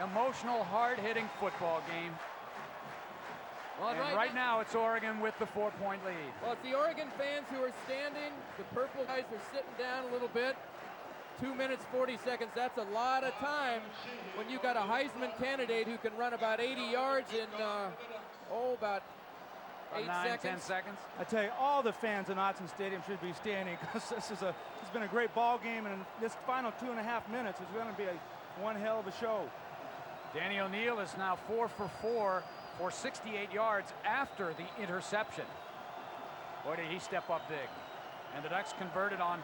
emotional, hard-hitting football game. Well, and right now it's Oregon with the 4-point lead. Well, it's the Oregon fans who are standing. The purple guys are sitting down a little bit. 2 minutes, 40 seconds. That's a lot of time when you've got a Heisman candidate who can run about 80 yards in, about 8 seconds. 10 seconds. I tell you, all the fans in Autzen Stadium should be standing because it's been a great ball game, and this final 2.5 minutes is going to be one hell of a show. Danny O'Neal is now 4 for 4 for 68 yards after the interception. Boy, did he step up big. And the Ducks converted on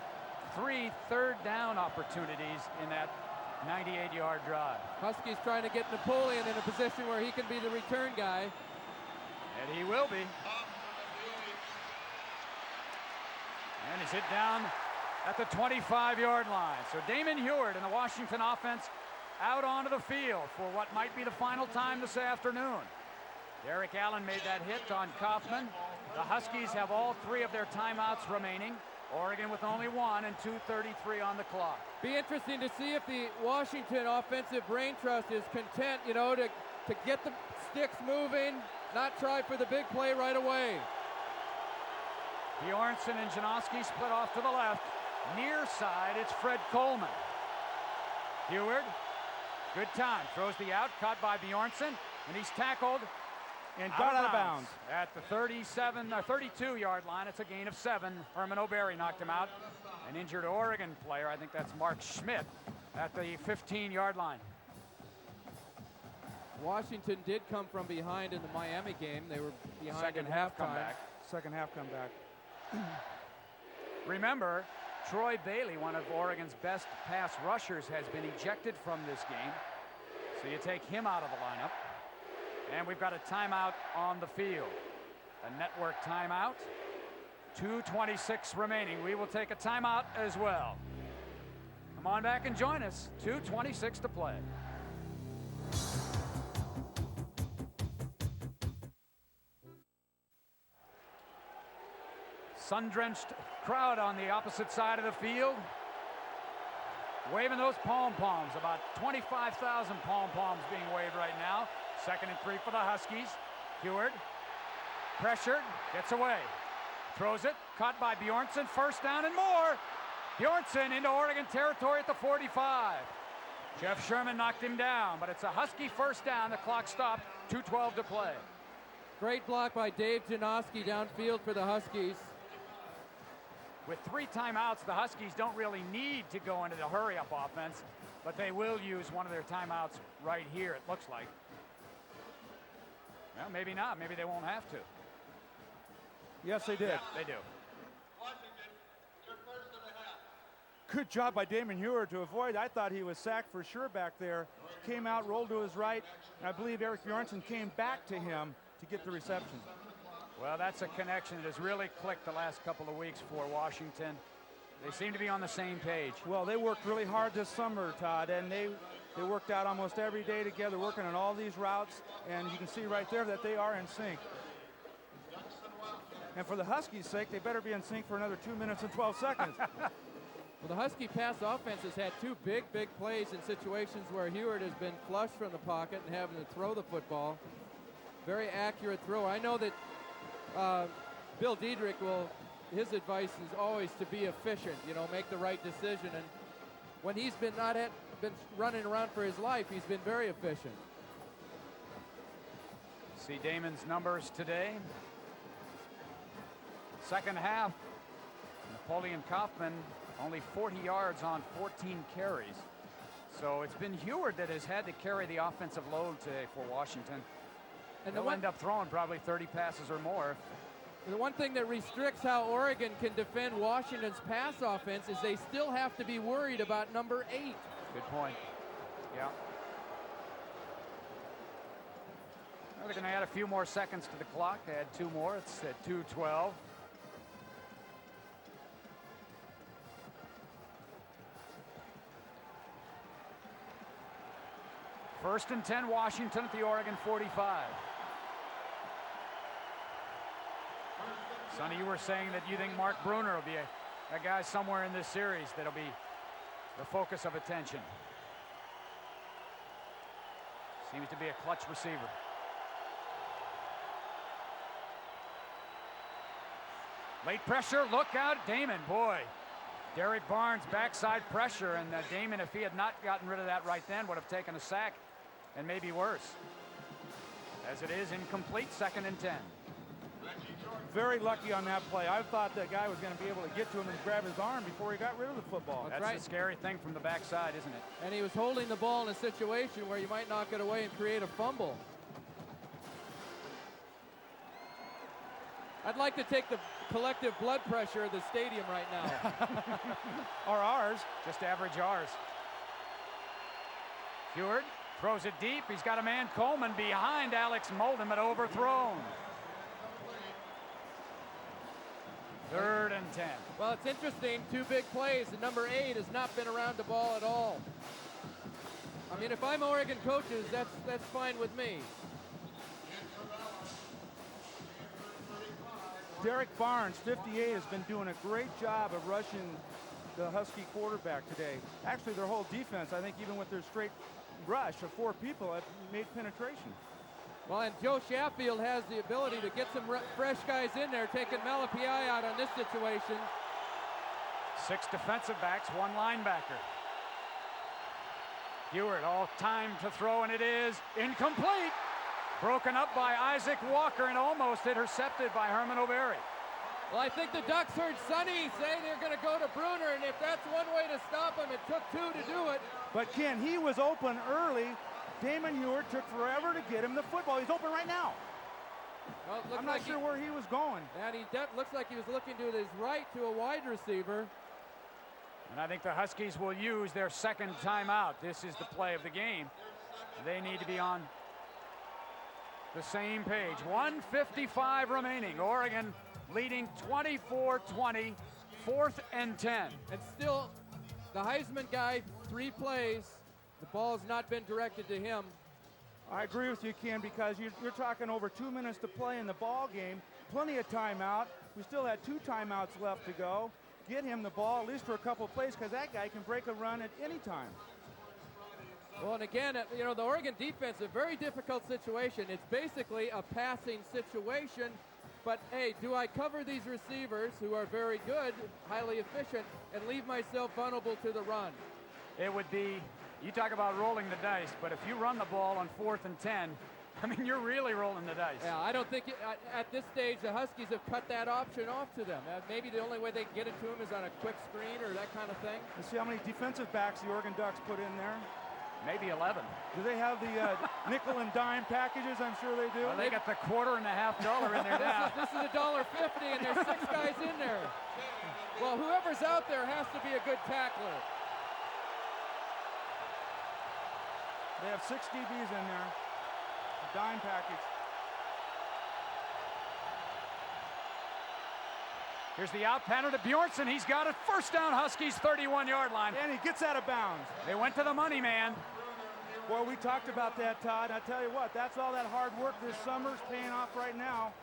3 third-down opportunities in that 98-yard drive. Huskies trying to get Napoleon in a position where he can be the return guy. And he will be. And he's hit down at the 25-yard line. So Damon Huard and the Washington offense out onto the field for what might be the final time this afternoon. Derek Allen made that hit on Kaufman. The Huskies have all 3 of their timeouts remaining. Oregon with only 1 and 2:33 on the clock. Be interesting to see if the Washington Offensive Brain Trust is content, to get the sticks moving, not try for the big play right away. Bjornsson and Janoski split off to the left. Near side, it's Fred Coleman. Huard, good time, throws the out, caught by Bjornsson, and he's tackled and got out of bounds at the 32-yard line. It's a gain of 7. Herman O'Berry knocked him out. An injured Oregon player, I think that's Mark Schmidt, at the 15-yard line. Washington did come from behind in the Miami game. They were behind Second at half halftime. comeback. Second half comeback. Remember, Troy Bailey, one of Oregon's best pass rushers, has been ejected from this game. So you take him out of the lineup. And we've got a timeout on the field. A network timeout. 2:26 remaining. We will take a timeout as well. Come on back and join us. 2:26 to play. Sun-drenched crowd on the opposite side of the field. Waving those pom-poms. About 25,000 pom-poms being waved right now. 2nd and 3 for the Huskies. Huard, pressured, gets away. Throws it, caught by Bjornsson. 1st down and more. Bjornsson into Oregon territory at the 45. Jeff Sherman knocked him down, but it's a Husky 1st down. The clock stopped, 2:12 to play. Great block by Dave Janoski downfield for the Huskies. With 3 timeouts, the Huskies don't really need to go into the hurry-up offense, but they will use one of their timeouts right here, it looks like. Well, maybe not. Maybe they won't have to. Yes, they did. Yeah, they do. Good job by Damon Huard to avoid. I thought he was sacked for sure back there. Came out, rolled to his right, and I believe Eric Bjornsson came back to him to get the reception. Well, that's a connection that has really clicked the last couple of weeks for Washington. They seem to be on the same page. Well, they worked really hard this summer, Todd, and they worked out almost every day together, working on all these routes, and you can see right there that they are in sync. And for the Huskies' sake, they better be in sync for another 2 minutes and 12 seconds. Well, the Husky pass offense has had 2 big plays in situations where Huard has been flush from the pocket and having to throw the football. Very accurate throw. I know that Bill Diedrich his advice is always to be efficient, make the right decision. And when he's been been running around for his life, he's been very efficient. See Damon's numbers today. 2nd half, Napoleon Kaufman only 40 yards on 14 carries. So it's been Huard that has had to carry the offensive load today for Washington. And they'll end up throwing probably 30 passes or more. The one thing that restricts how Oregon can defend Washington's pass offense is they still have to be worried about number 8. Good point. Yeah. Well, they're going to add a few more seconds to the clock. Add 2 more. It's at 2:12. First and 10, Washington at the Oregon 45. Sonny, you were saying that you think Mark Bruner will be a guy somewhere in this series that'll be the focus of attention. Seems to be a clutch receiver. Late pressure, look out, Damon, boy. Derek Barnes backside pressure, and Damon, if he had not gotten rid of that right then, would have taken a sack and maybe worse. As it is, incomplete, 2nd and 10. Very lucky on that play. I thought that guy was going to be able to get to him and grab his arm before he got rid of the football. That's right. the scary thing from the backside, isn't it? And he was holding the ball in a situation where you might knock it away and create a fumble. I'd like to take the collective blood pressure of the stadium right now. Or ours. Just average ours. Huard throws it deep. He's got a man, Coleman, behind Alex Molden, but overthrown. 3rd and 10. Well, it's interesting, 2 big plays, and number 8 has not been around the ball at all. I mean, if I'm Oregon coaches, that's fine with me. Derek Barnes, 58, has been doing a great job of rushing the Husky quarterback today. Actually, their whole defense, I think even with their straight rush of 4 people, have made penetration. Well, and Joe Sheffield has the ability to get some fresh guys in there, taking Malapai out on this situation. 6 defensive backs, 1 linebacker. Huard, all time to throw, and it is incomplete. Broken up by Isaac Walker and almost intercepted by Herman O'Berry. Well, I think the Ducks heard Sonny say they're going to go to Bruner, and if that's one way to stop him, it took 2 to do it. But Ken, he was open early. Damon Huard took forever to get him the football. He's open right now. Well, I'm not sure where he was going. And he looks like he was looking to his right to a wide receiver. And I think the Huskies will use their 2nd timeout. This is the play of the game. They need to be on the same page. 1:55 remaining. Oregon leading 24-20, 4th and 10. And still, the Heisman guy, 3 plays. The ball has not been directed to him. I agree with you, Ken, because you're talking over 2 minutes to play in the ball game. Plenty of timeout. We still had 2 timeouts left to go. Get him the ball, at least for a couple of plays, because that guy can break a run at any time. Well, and again, you know, the Oregon defense, a very difficult situation. It's basically a passing situation. But, hey, do I cover these receivers who are very good, highly efficient, and leave myself vulnerable to the run? It would be, you talk about rolling the dice, but if you run the ball on 4th and 10, I mean, you're really rolling the dice. Yeah, I don't think at this stage the Huskies have cut that option off to them. Maybe the only way they can get it to them is on a quick screen or that kind of thing. Let's see how many defensive backs the Oregon Ducks put in there. Maybe 11. Do they have the nickel and dime packages? I'm sure they do. Well, they got the $1.50 in there now. This is $1.50, and there's 6 guys in there. Well, whoever's out there has to be a good tackler. They have 6 DBs in there. A dime package. Here's the out pattern to Bjornsson. He's got it. 1st down, Huskies, 31-yard line. And he gets out of bounds. They went to the money man. Well, we talked about that, Todd. I tell you what, that's all that hard work this summer is paying off right now.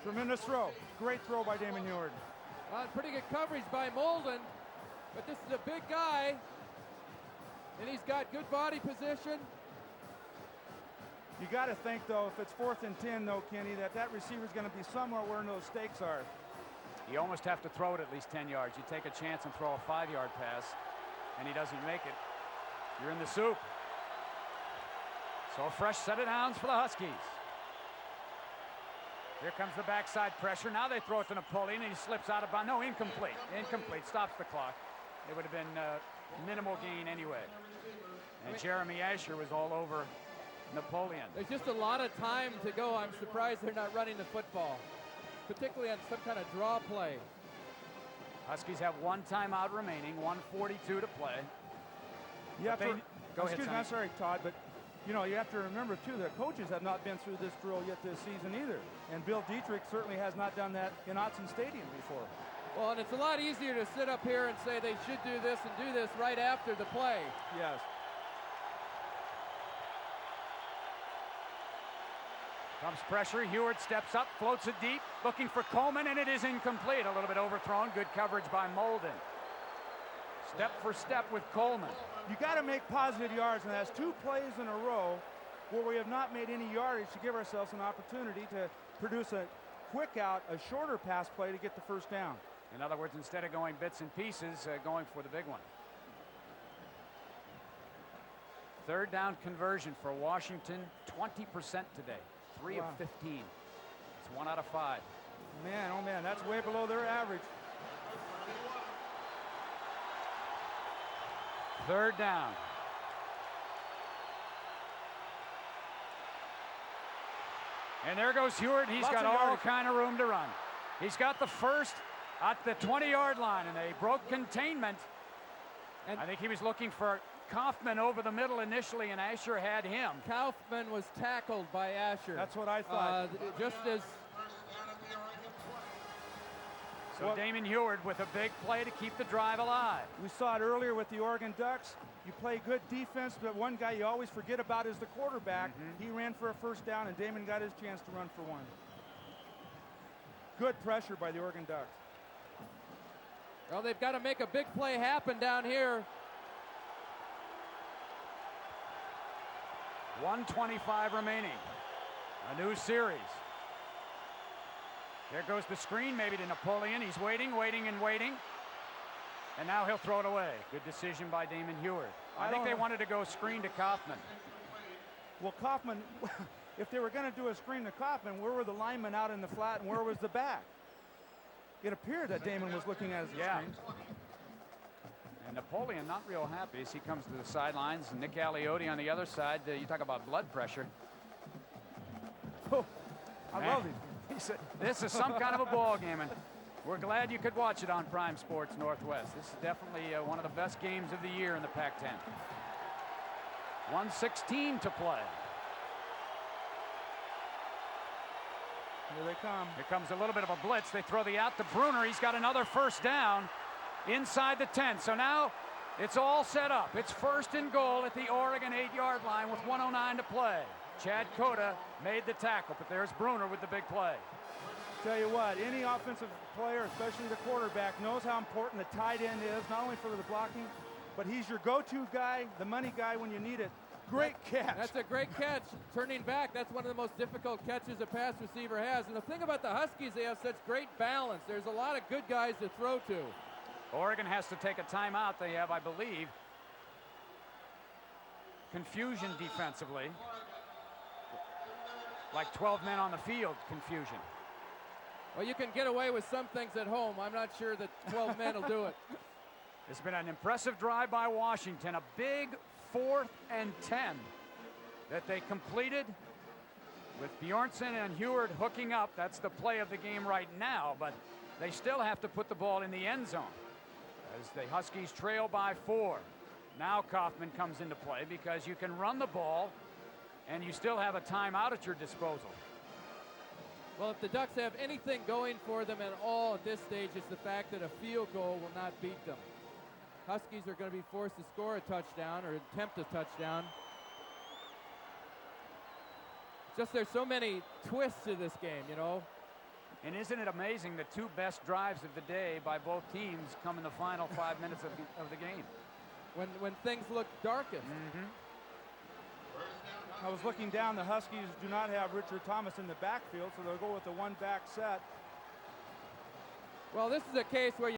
Tremendous throw. Great throw by Damon Huard. Pretty good coverage by Molden, but this is a big guy, and he's got good body position. You got to think, though, if it's 4th and 10, though, Kenny, that receiver's going to be somewhere where those stakes are. You almost have to throw it at least 10 yards. You take a chance and throw a 5-yard pass, and he doesn't make it. You're in the soup. So a fresh set of downs for the Huskies. Here comes the backside pressure. Now they throw it to Napoleon, and he slips out of bounds. No, incomplete. Incomplete. Stops the clock. It would have been minimal gain anyway. And Jeremy Asher was all over Napoleon. There's just a lot of time to go. I'm surprised they're not running the football, particularly on some kind of draw play. Huskies have 1 timeout remaining, 1:42 to play. Go ahead, Sonny. I'm sorry, Todd, but you know, you have to remember, too, that coaches have not been through this drill yet this season either. And Bill Dietrich certainly has not done that in Autzen Stadium before. Well, and it's a lot easier to sit up here and say they should do this and do this right after the play. Yes. Comes pressure. Huard steps up, floats it deep, looking for Coleman, and it is incomplete. A little bit overthrown. Good coverage by Molden. Step for step with Coleman. You got to make positive yards, and that's 2 plays in a row where we have not made any yardage to give ourselves an opportunity to produce a quick out, a shorter pass play to get the first down. In other words, instead of going bits and pieces, going for the big one. Third down conversion for Washington, 20% today. 3 of 15. It's 1 out of 5. Man, oh man, that's way below their average. Third down. And there goes Huard. He's got all kind of room to run. He's got the first at the 20-yard line, and they broke containment. And I think he was looking for Kaufman over the middle initially, and Asher had him. Kaufman was tackled by Asher. That's what I thought. Just as... So Damon Huard with a big play to keep the drive alive. We saw it earlier with the Oregon Ducks. You play good defense, but one guy you always forget about is the quarterback. He ran for a first down, and Damon got his chance to run for one. Good pressure by the Oregon Ducks. Well, they've got to make a big play happen down here. 1:25 remaining. A new series. There goes the screen, maybe to Napoleon. He's waiting. And now he'll throw it away. Good decision by Damon Huard. I think they wanted to go screen to Kaufman. Well, Kaufman, if they were going to do a screen to Kaufman, where were the linemen out in the flat and where was the back? It appeared that Damon was looking at his screen. And Napoleon not real happy as he comes to the sidelines. Nick Aliotti on the other side. You talk about blood pressure. Oh, I love him. He said, this is some kind of a ball game, and we're glad you could watch it on Prime Sports Northwest. This is definitely one of the best games of the year in the Pac-10. 1:16 to play. Here they come. Here comes a little bit of a blitz. They throw the out to Bruner. He's got another first down inside the 10. So now it's all set up. It's 1st and goal at the Oregon 8-yard line with 1:09 to play. Chad Cota made the tackle, but there's Bruner with the big play. Tell you what, any offensive player, especially the quarterback, knows how important the tight end is, not only for the blocking, but he's your go-to guy, the money guy when you need it. Great catch. That's a great catch. Turning back, that's one of the most difficult catches a pass receiver has. And the thing about the Huskies, they have such great balance. There's a lot of good guys to throw to. Oregon has to take a timeout. They have, I believe, confusion defensively. Like 12 men on the field confusion. Well, you can get away with some things at home. I'm not sure that 12 men will do it. It's been an impressive drive by Washington. A big 4th and 10 that they completed with Bjornsson and Huard hooking up. That's the play of the game right now, but they still have to put the ball in the end zone as the Huskies trail by 4. Now Kaufman comes into play because you can run the ball and you still have a timeout at your disposal. Well, if the Ducks have anything going for them at all at this stage, it's the fact that a field goal will not beat them. Huskies are going to be forced to score a touchdown or attempt a touchdown. Just there's so many twists to this game, you know. And isn't it amazing the 2 best drives of the day by both teams come in the final 5 minutes of the game? When things look darkest. I was looking down. The Huskies do not have Richard Thomas in the backfield, so they'll go with the 1 back set. Well, this is a case where